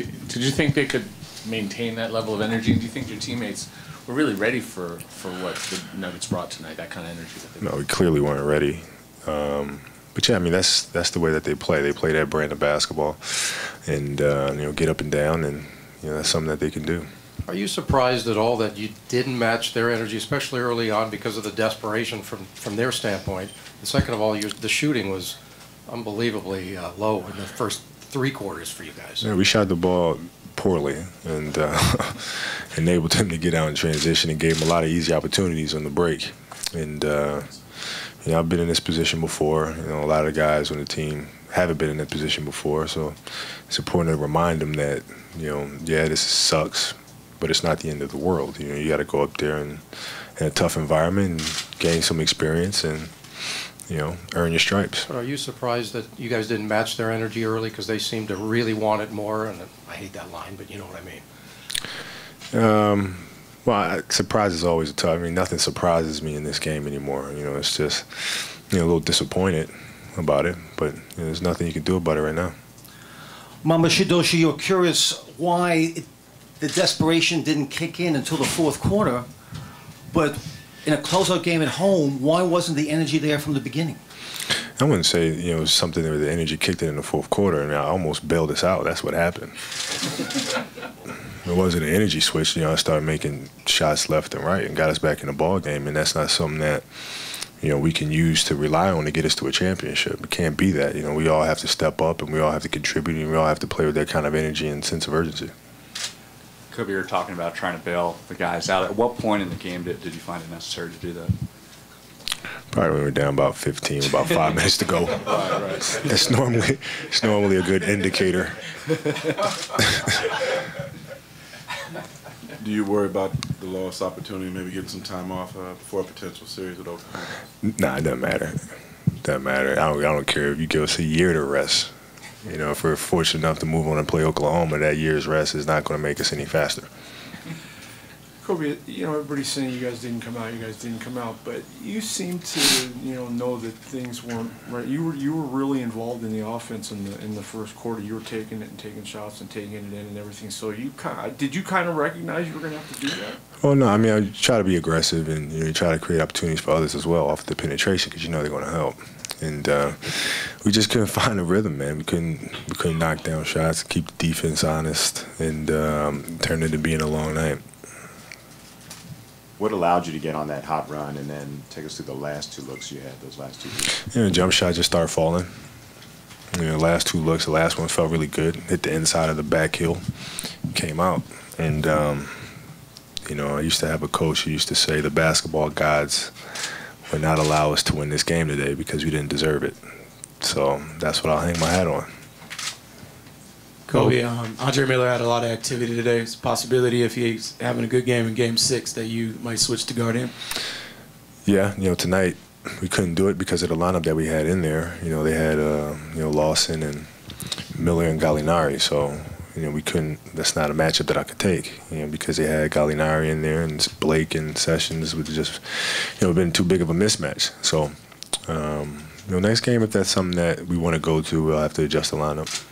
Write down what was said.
Did you think they could maintain that level of energy? And do you think your teammates were really ready for what the Nuggets brought tonight, that kind of energy that they brought? No, we clearly weren't ready. But yeah, I mean, that's the way that they play. They play that brand of basketball, and get up and down, and that's something that they can do. Are you surprised at all that you didn't match their energy, especially early on, because of the desperation from their standpoint? And second of all, the shooting was unbelievably low in the first 3 quarters for you guys. Yeah, we shot the ball poorly and enabled them to get out in transition and gave them a lot of easy opportunities on the break. And I've been in this position before. A lot of the guys on the team haven't been in that position before, so it's important to remind them that yeah, this sucks, but it's not the end of the world. You got to go up there in a tough environment and gain some experience and earn your stripes. But are you surprised that you guys didn't match their energy early, because they seemed to really want it more? And I hate that line, but you know what I mean. Well, surprise is always tough. I mean, nothing surprises me in this game anymore. It's just a little disappointed about it, but there's nothing you can do about it right now. Mamba Shidoshi, you're curious why the desperation didn't kick in until the 4th quarter, but in a closeout game at home, why wasn't the energy there from the beginning? I wouldn't say it was something where the energy kicked in the 4th quarter, and I almost bailed us out. That's what happened. It wasn't an energy switch. I started making shots left and right and got us back in the ball game, and that's not something that we can use to rely on to get us to a championship. It can't be that. We all have to step up, and we all have to contribute, and we all have to play with that kind of energy and sense of urgency. Kobe, you were talking about trying to bail the guys out. At what point in the game did you find it necessary to do that? Probably when we were down about 15, about 5 minutes to go. Right. It's normally a good indicator. Do you worry about the lost opportunity, maybe getting some time off before a potential series with Oklahoma? Nah, it doesn't matter. It doesn't matter. I don't care if you give us a year to rest. If we're fortunate enough to move on and play Oklahoma, that year's rest is not going to make us any faster. Kobe, everybody's saying you guys didn't come out, but you seem to, know that things weren't right. You were really involved in the offense in the first quarter. You were taking it and taking shots and taking it in and everything. So did you kind of recognize you were going to have to do that? Well, no. I mean, I try to be aggressive and you try to create opportunities for others as well off the penetration, because they're going to help. And we just couldn't find a rhythm, man. We couldn't knock down shots, keep the defense honest, and turn it into being a long night. What allowed you to get on that hot run and then take us through the last 2 looks you had, those last 2 weeks? Jump shot just started falling. Last 2 looks, the last one felt really good. Hit the inside of the back heel, came out. And, I used to have a coach who used to say the basketball gods would not allow us to win this game today because we didn't deserve it. So that's what I'll hang my hat on. Kobe, Andre Miller had a lot of activity today. It's a possibility if he's having a good game in Game 6 that you might switch to guard him. Yeah, tonight we couldn't do it because of the lineup that we had in there. They had Lawson and Miller and Gallinari, so we couldn't. That's not a matchup that I could take. Because they had Gallinari in there and Blake and Sessions would just been too big of a mismatch. So next game, if that's something that we want to go to, we'll have to adjust the lineup.